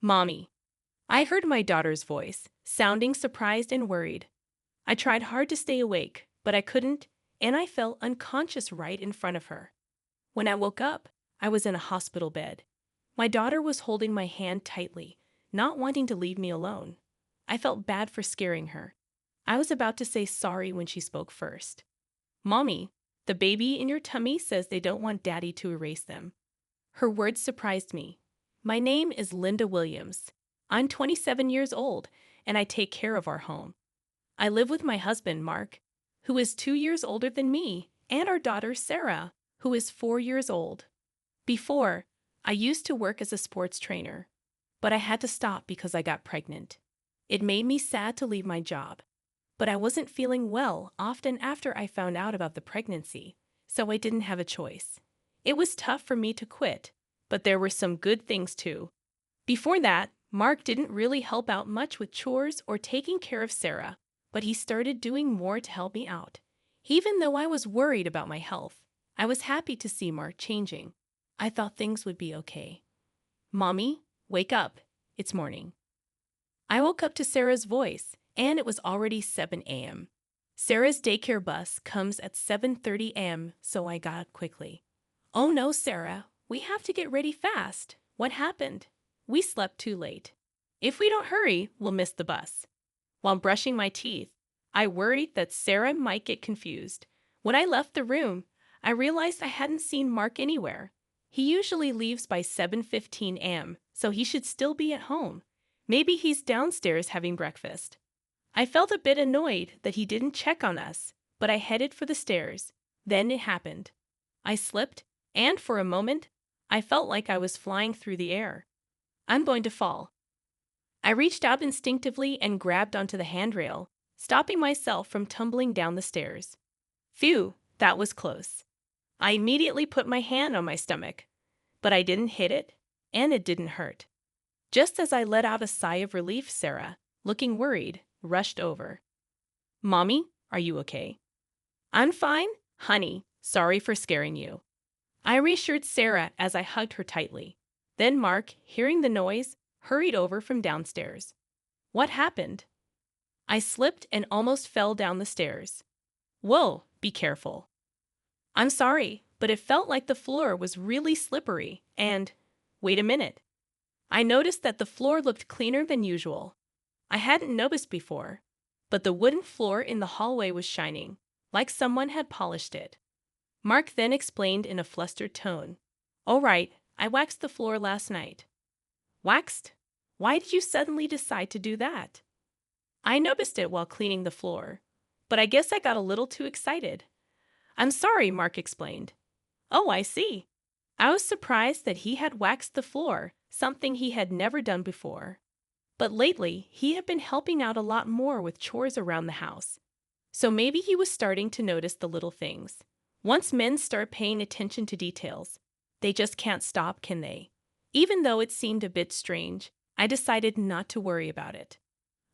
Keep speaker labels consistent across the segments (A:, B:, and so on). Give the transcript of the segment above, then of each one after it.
A: Mommy. I heard my daughter's voice, sounding surprised and worried. I tried hard to stay awake, but I couldn't, and I fell unconscious right in front of her. When I woke up, I was in a hospital bed. My daughter was holding my hand tightly, not wanting to leave me alone. I felt bad for scaring her. I was about to say sorry when she spoke first. Mommy, the baby in your tummy says they don't want Daddy to erase them. Her words surprised me. My name is Linda Williams. I'm 27 years old, and I take care of our home. I live with my husband, Mark, who is 2 years older than me, and our daughter, Sarah, who is 4 years old. Before, I used to work as a sports trainer, but I had to stop because I got pregnant. It made me sad to leave my job, but I wasn't feeling well often after I found out about the pregnancy, so I didn't have a choice. It was tough for me to quit, but there were some good things too. Before that, Mark didn't really help out much with chores or taking care of Sarah, but he started doing more to help me out. Even though I was worried about my health, I was happy to see Mark changing. I thought things would be okay. Mommy, wake up. It's morning. I woke up to Sarah's voice, and it was already 7 a.m. Sarah's daycare bus comes at 7:30 a.m., so I got up quickly. Oh no, Sarah, we have to get ready fast. What happened? We slept too late. If we don't hurry, we'll miss the bus. While brushing my teeth, I worried that Sarah might get confused. When I left the room, I realized I hadn't seen Mark anywhere. He usually leaves by 7:15 a.m., so he should still be at home. Maybe he's downstairs having breakfast. I felt a bit annoyed that he didn't check on us, but I headed for the stairs. Then it happened. I slipped, and for a moment, I felt like I was flying through the air. I'm going to fall. I reached out instinctively and grabbed onto the handrail, stopping myself from tumbling down the stairs. Phew, that was close. I immediately put my hand on my stomach, but I didn't hit it, and it didn't hurt. Just as I let out a sigh of relief, Sarah, looking worried, rushed over. Mommy, are you okay? I'm fine, honey. Sorry for scaring you. I reassured Sarah as I hugged her tightly. Then Mark, hearing the noise, hurried over from downstairs. What happened? I slipped and almost fell down the stairs. Whoa, be careful. I'm sorry, but it felt like the floor was really slippery and… Wait a minute. I noticed that the floor looked cleaner than usual. I hadn't noticed before, but the wooden floor in the hallway was shining, like someone had polished it. Mark then explained in a flustered tone. All right, I waxed the floor last night. Waxed? Why did you suddenly decide to do that? I noticed it while cleaning the floor, but I guess I got a little too excited. I'm sorry, Mark explained. Oh, I see. I was surprised that he had waxed the floor, something he had never done before. But lately, he had been helping out a lot more with chores around the house. So maybe he was starting to notice the little things. Once men start paying attention to details, they just can't stop, can they? Even though it seemed a bit strange, I decided not to worry about it.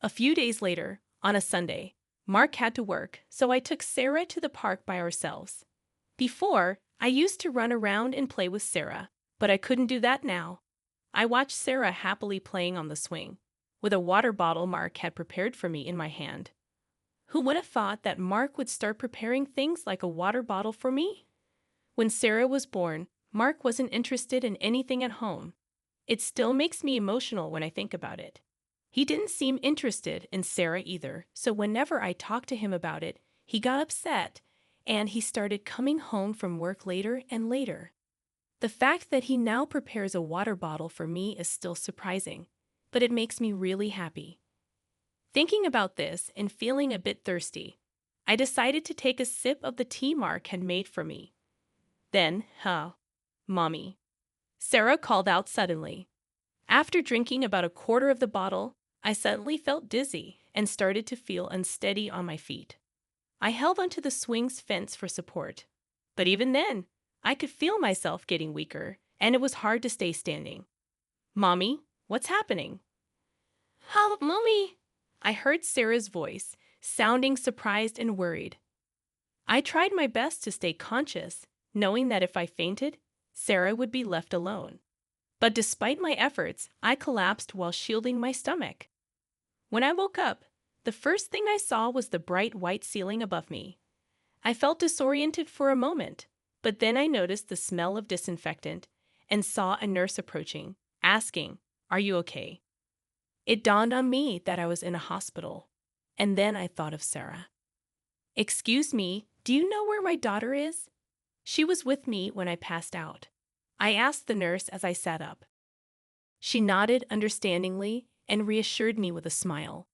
A: A few days later, on a Sunday, Mark had to work, so I took Sarah to the park by ourselves. Before, I used to run around and play with Sarah, but I couldn't do that now. I watched Sarah happily playing on the swing, with a water bottle Mark had prepared for me in my hand. Who would have thought that Mark would start preparing things like a water bottle for me? When Sarah was born, Mark wasn't interested in anything at home. It still makes me emotional when I think about it. He didn't seem interested in Sarah either, so whenever I talked to him about it, he got upset, and he started coming home from work later and later. The fact that he now prepares a water bottle for me is still surprising, but it makes me really happy. Thinking about this and feeling a bit thirsty, I decided to take a sip of the tea Mark had made for me. Then, Mommy, Sarah called out suddenly. After drinking about a quarter of the bottle, I suddenly felt dizzy and started to feel unsteady on my feet. I held onto the swing's fence for support, but even then, I could feel myself getting weaker, and it was hard to stay standing. Mommy, what's happening? Help, Mommy! I heard Sarah's voice, sounding surprised and worried. I tried my best to stay conscious, knowing that if I fainted, Sarah would be left alone. But despite my efforts, I collapsed while shielding my stomach. When I woke up, the first thing I saw was the bright white ceiling above me. I felt disoriented for a moment, but then I noticed the smell of disinfectant and saw a nurse approaching, asking, "Are you okay?" It dawned on me that I was in a hospital, and then I thought of Sarah. "Excuse me, do you know where my daughter is?" She was with me when I passed out. I asked the nurse as I sat up. She nodded understandingly and reassured me with a smile.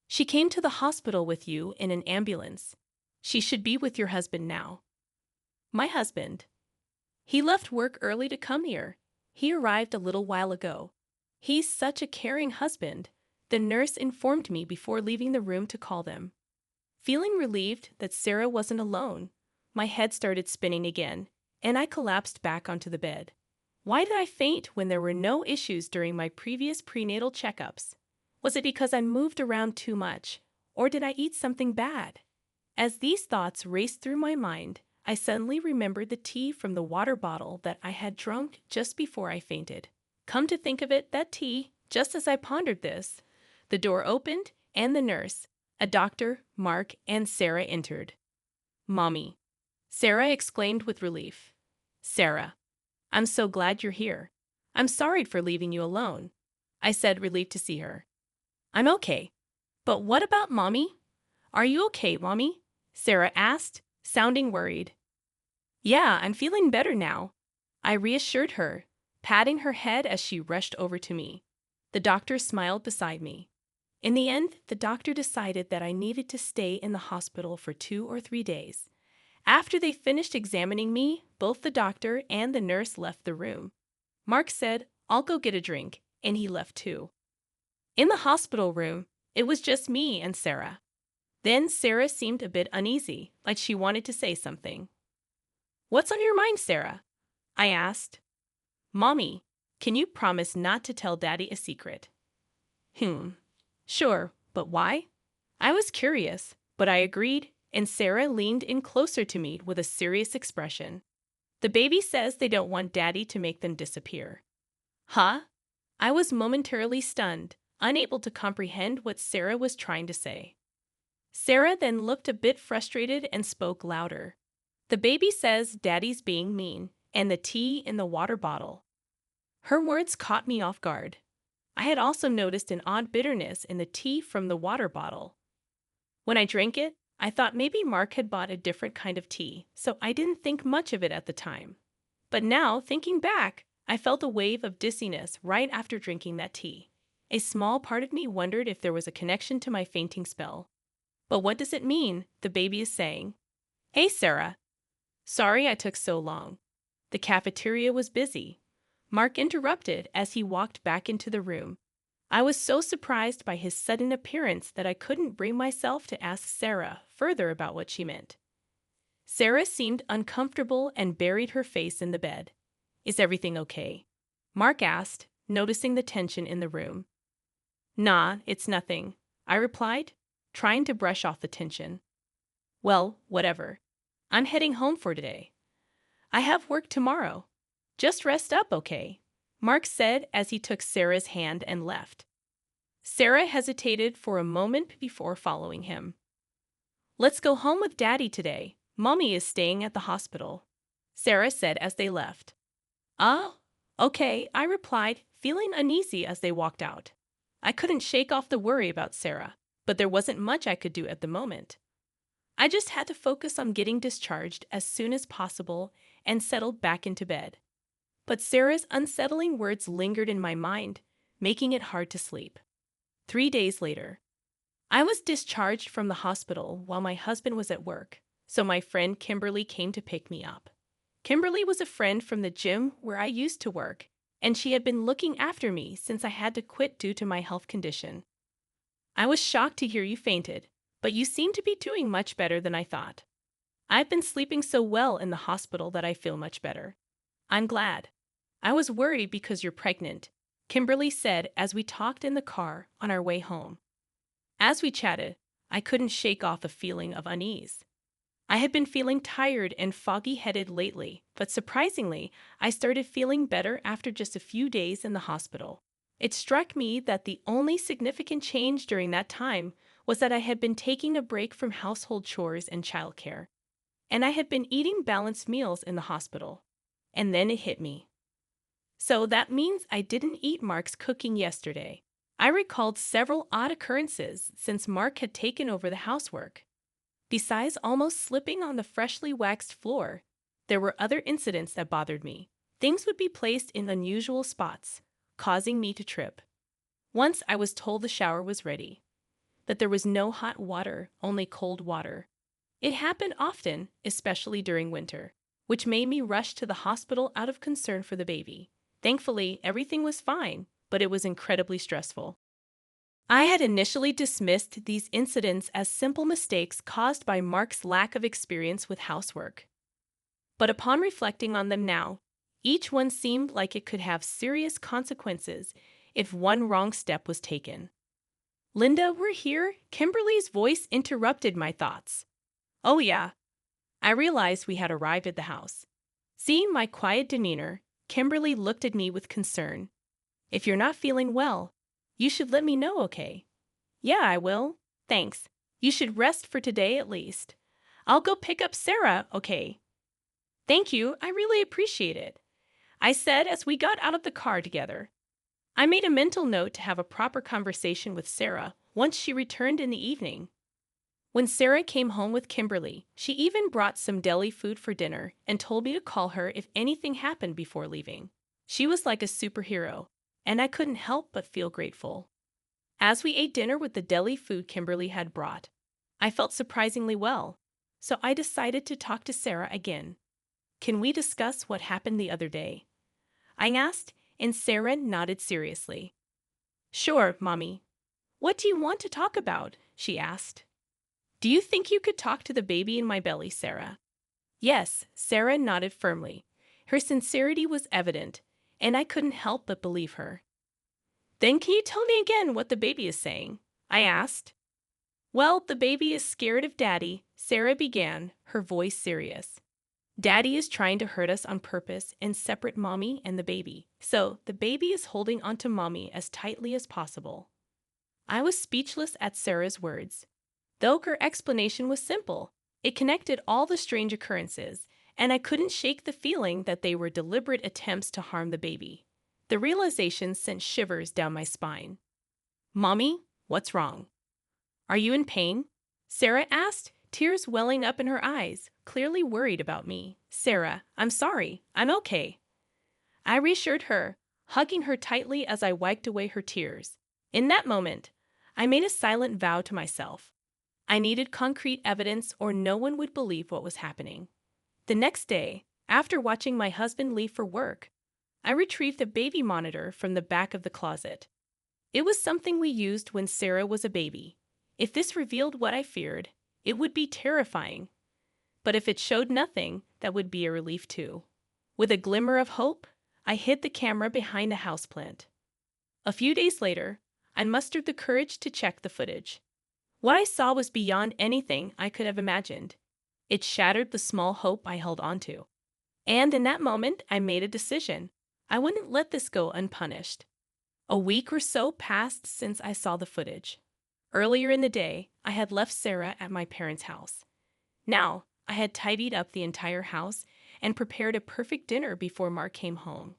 A: "She came to the hospital with you in an ambulance. She should be with your husband now." My husband. He left work early to come here. He arrived a little while ago. He's such a caring husband, the nurse informed me before leaving the room to call them. Feeling relieved that Sarah wasn't alone, my head started spinning again, and I collapsed back onto the bed. Why did I faint when there were no issues during my previous prenatal checkups? Was it because I moved around too much, or did I eat something bad? As these thoughts raced through my mind, I suddenly remembered the tea from the water bottle that I had drunk just before I fainted. Come to think of it, that tea, just as I pondered this, the door opened and the nurse, a doctor, Mark, and Sarah entered. "Mommy," Sarah exclaimed with relief. "Sarah, I'm so glad you're here. I'm sorry for leaving you alone," I said, relieved to see her. "I'm okay. But what about Mommy? Are you okay, Mommy?" Sarah asked, sounding worried. "Yeah, I'm feeling better now," I reassured her, patting her head as she rushed over to me. The doctor smiled beside me. In the end, the doctor decided that I needed to stay in the hospital for 2 or 3 days. After they finished examining me, both the doctor and the nurse left the room. Mark said, "I'll go get a drink," and he left too. In the hospital room, it was just me and Sarah. Then Sarah seemed a bit uneasy, like she wanted to say something. "What's on your mind, Sarah?" I asked. "Mommy, can you promise not to tell Daddy a secret?" Sure, but why?" I was curious, but I agreed, and Sarah leaned in closer to me with a serious expression. "The baby says they don't want Daddy to make them disappear." Huh? I was momentarily stunned, unable to comprehend what Sarah was trying to say. Sarah then looked a bit frustrated and spoke louder. "The baby says Daddy's being mean, and the tea in the water bottle." Her words caught me off guard. I had also noticed an odd bitterness in the tea from the water bottle. When I drank it, I thought maybe Mark had bought a different kind of tea, so I didn't think much of it at the time. But now, thinking back, I felt a wave of dizziness right after drinking that tea. A small part of me wondered if there was a connection to my fainting spell. "But what does it mean?" the baby is saying. "Hey, Sarah. Sorry I took so long. The cafeteria was busy." Mark interrupted as he walked back into the room. I was so surprised by his sudden appearance that I couldn't bring myself to ask Sarah further about what she meant. Sarah seemed uncomfortable and buried her face in the bed. "Is everything okay?" Mark asked, noticing the tension in the room. "Nah, it's nothing," I replied, trying to brush off the tension. "Well, whatever. I'm heading home for today. I have work tomorrow. Just rest up, okay?" Mark said as he took Sarah's hand and left. Sarah hesitated for a moment before following him. "Let's go home with Daddy today. Mommy is staying at the hospital," Sarah said as they left. "Oh, okay," I replied, feeling uneasy as they walked out. I couldn't shake off the worry about Sarah, but there wasn't much I could do at the moment. I just had to focus on getting discharged as soon as possible and settled back into bed. But Sarah's unsettling words lingered in my mind, making it hard to sleep. 3 days later, I was discharged from the hospital while my husband was at work, so my friend Kimberly came to pick me up. Kimberly was a friend from the gym where I used to work, and she had been looking after me since I had to quit due to my health condition. "I was shocked to hear you fainted, but you seem to be doing much better than I thought. I've been sleeping so well in the hospital that I feel much better. I'm glad. I was worried because you're pregnant," Kimberly said as we talked in the car on our way home. As we chatted, I couldn't shake off a feeling of unease. I had been feeling tired and foggy-headed lately, but surprisingly, I started feeling better after just a few days in the hospital. It struck me that the only significant change during that time was that I had been taking a break from household chores and childcare, and I had been eating balanced meals in the hospital. And then it hit me. So that means I didn't eat Mark's cooking yesterday. I recalled several odd occurrences since Mark had taken over the housework. Besides almost slipping on the freshly waxed floor, there were other incidents that bothered me. Things would be placed in unusual spots, causing me to trip. Once I was told the shower was ready, that there was no hot water, only cold water. It happened often, especially during winter, which made me rush to the hospital out of concern for the baby. Thankfully, everything was fine, but it was incredibly stressful. I had initially dismissed these incidents as simple mistakes caused by Mark's lack of experience with housework. But upon reflecting on them now, each one seemed like it could have serious consequences if one wrong step was taken. "Linda, we're here." Kimberly's voice interrupted my thoughts. "Oh yeah." I realized we had arrived at the house. Seeing my quiet demeanor, Kimberly looked at me with concern. "If you're not feeling well, you should let me know, okay?" "Yeah, I will. Thanks. You should rest for today at least. I'll go pick up Sarah, okay?" "Thank you, I really appreciate it," I said as we got out of the car together. I made a mental note to have a proper conversation with Sarah once she returned in the evening. When Sarah came home with Kimberly, she even brought some deli food for dinner and told me to call her if anything happened before leaving. She was like a superhero, and I couldn't help but feel grateful. As we ate dinner with the deli food Kimberly had brought, I felt surprisingly well, so I decided to talk to Sarah again. "Can we discuss what happened the other day?" I asked, and Sarah nodded seriously. "Sure, Mommy. What do you want to talk about?" she asked. "Do you think you could talk to the baby in my belly, Sarah?" Yes, Sarah nodded firmly. Her sincerity was evident, and I couldn't help but believe her. "Then can you tell me again what the baby is saying?" I asked. "Well, the baby is scared of Daddy," Sarah began, her voice serious. "Daddy is trying to hurt us on purpose and separate Mommy and the baby, so the baby is holding onto Mommy as tightly as possible." I was speechless at Sarah's words. Though her explanation was simple, it connected all the strange occurrences, and I couldn't shake the feeling that they were deliberate attempts to harm the baby. The realization sent shivers down my spine. "Mommy, what's wrong? Are you in pain?" Sarah asked, tears welling up in her eyes, clearly worried about me. "Sarah, I'm sorry. I'm okay." I reassured her, hugging her tightly as I wiped away her tears. In that moment, I made a silent vow to myself. I needed concrete evidence or no one would believe what was happening. The next day, after watching my husband leave for work, I retrieved a baby monitor from the back of the closet. It was something we used when Sarah was a baby. If this revealed what I feared, it would be terrifying. But if it showed nothing, that would be a relief too. With a glimmer of hope, I hid the camera behind a houseplant. A few days later, I mustered the courage to check the footage. What I saw was beyond anything I could have imagined. It shattered the small hope I held onto. And in that moment, I made a decision. I wouldn't let this go unpunished. A week or so passed since I saw the footage. Earlier in the day, I had left Sarah at my parents' house. Now, I had tidied up the entire house and prepared a perfect dinner before Mark came home.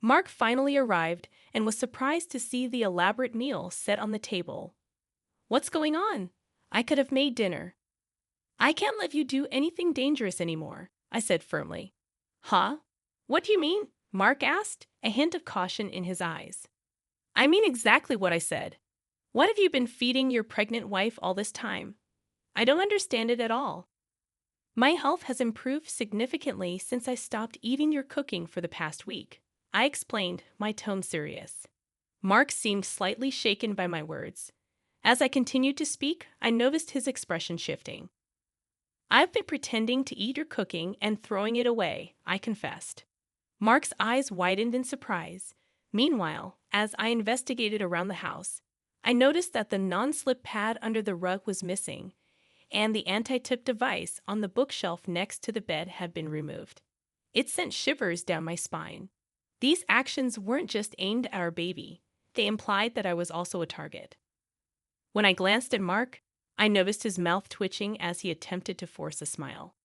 A: Mark finally arrived and was surprised to see the elaborate meal set on the table. "What's going on? I could have made dinner." "I can't let you do anything dangerous anymore," I said firmly. "Huh? What do you mean?" Mark asked, a hint of caution in his eyes. "I mean exactly what I said. What have you been feeding your pregnant wife all this time? I don't understand it at all." "My health has improved significantly since I stopped eating your cooking for the past week," I explained, my tone serious. Mark seemed slightly shaken by my words. As I continued to speak, I noticed his expression shifting. "I've been pretending to eat your cooking and throwing it away," I confessed. Mark's eyes widened in surprise. Meanwhile, as I investigated around the house, I noticed that the non-slip pad under the rug was missing, and the anti-tip device on the bookshelf next to the bed had been removed. It sent shivers down my spine. These actions weren't just aimed at our baby, they implied that I was also a target. When I glanced at Mark, I noticed his mouth twitching as he attempted to force a smile.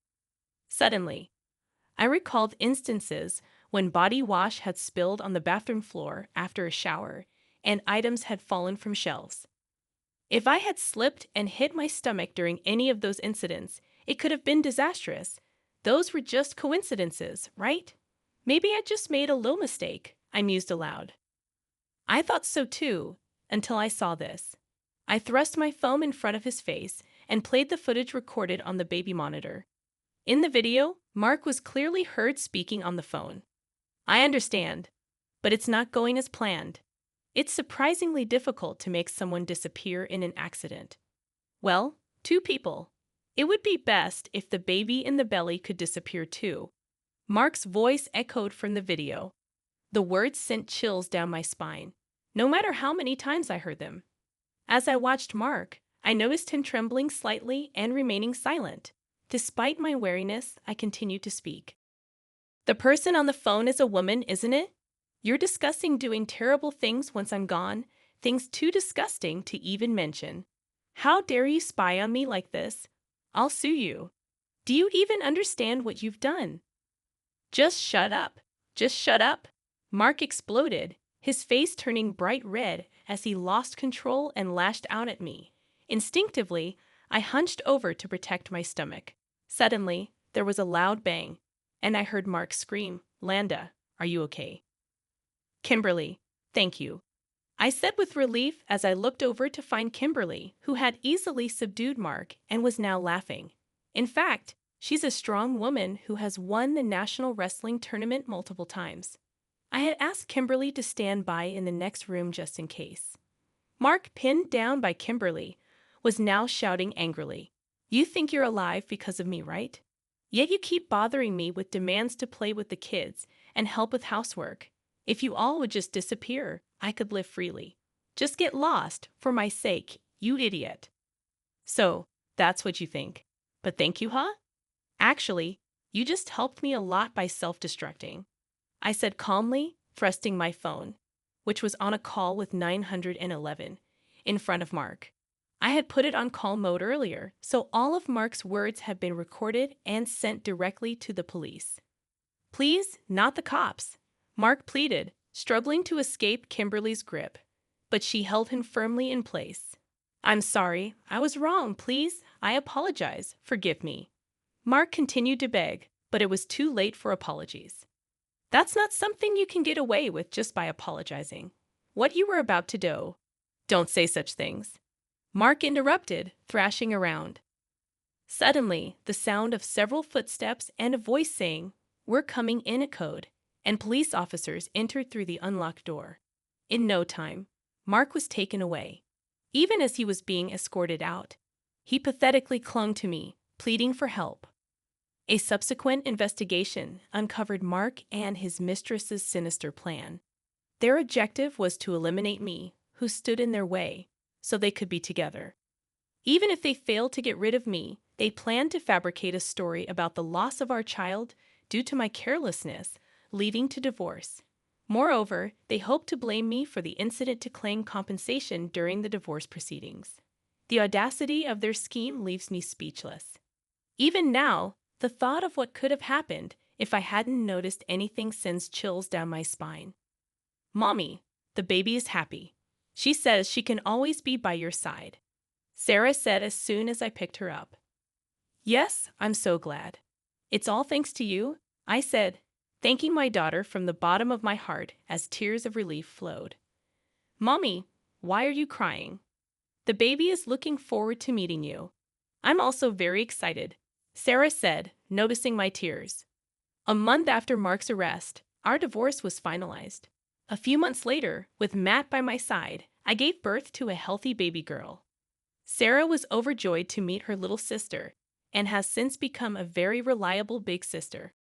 A: Suddenly, I recalled instances when body wash had spilled on the bathroom floor after a shower and items had fallen from shelves. If I had slipped and hit my stomach during any of those incidents, it could have been disastrous. Those were just coincidences, right? Maybe I just made a little mistake, I mused aloud. I thought so too, until I saw this. I thrust my phone in front of his face and played the footage recorded on the baby monitor. In the video, Mark was clearly heard speaking on the phone. I understand, but it's not going as planned. It's surprisingly difficult to make someone disappear in an accident. Well, two people. It would be best if the baby in the belly could disappear too. Mark's voice echoed from the video. The words sent chills down my spine, no matter how many times I heard them. As I watched Mark, I noticed him trembling slightly and remaining silent. Despite my wariness, I continued to speak. The person on the phone is a woman, isn't it? You're discussing doing terrible things once I'm gone, things too disgusting to even mention. How dare you spy on me like this? I'll sue you. Do you even understand what you've done? Just shut up. Just shut up. Mark exploded, his face turning bright red as he lost control and lashed out at me. Instinctively, I hunched over to protect my stomach. Suddenly, there was a loud bang, and I heard Mark scream, "Landa, are you okay?" "Kimberly, thank you," I said with relief as I looked over to find Kimberly, who had easily subdued Mark and was now laughing. In fact, she's a strong woman who has won the national wrestling tournament multiple times. I had asked Kimberly to stand by in the next room just in case. Mark, pinned down by Kimberly, was now shouting angrily, "You think you're alive because of me, right? Yet you keep bothering me with demands to play with the kids and help with housework. If you all would just disappear, I could live freely. Just get lost, for my sake, you idiot." "So, that's what you think. But thank you, huh? Actually, you just helped me a lot by self-destructing," I said calmly, thrusting my phone, which was on a call with 911, in front of Mark. I had put it on call mode earlier, so all of Mark's words had been recorded and sent directly to the police. "Please, not the cops," Mark pleaded, struggling to escape Kimberly's grip, but she held him firmly in place. "I'm sorry, I was wrong, please. I apologize. Forgive me." Mark continued to beg, but it was too late for apologies. "That's not something you can get away with just by apologizing. What you were about to do." "Don't say such things," Mark interrupted, thrashing around. Suddenly, the sound of several footsteps and a voice saying, "We're coming in," echoed, and police officers entered through the unlocked door. In no time, Mark was taken away. Even as he was being escorted out, he pathetically clung to me, pleading for help. A subsequent investigation uncovered Mark and his mistress's sinister plan. Their objective was to eliminate me, who stood in their way, so they could be together. Even if they failed to get rid of me, they planned to fabricate a story about the loss of our child due to my carelessness, leading to divorce. Moreover, they hoped to blame me for the incident to claim compensation during the divorce proceedings. The audacity of their scheme leaves me speechless. Even now, the thought of what could have happened if I hadn't noticed anything sends chills down my spine. "Mommy, the baby is happy. She says she can always be by your side," Sarah said as soon as I picked her up. "Yes, I'm so glad. It's all thanks to you," I said, thanking my daughter from the bottom of my heart as tears of relief flowed. "Mommy, why are you crying?" "The baby is looking forward to meeting you." "I'm also very excited," Sarah said, noticing my tears. A month after Mark's arrest, our divorce was finalized. A few months later, with Matt by my side, I gave birth to a healthy baby girl. Sarah was overjoyed to meet her little sister and has since become a very reliable big sister.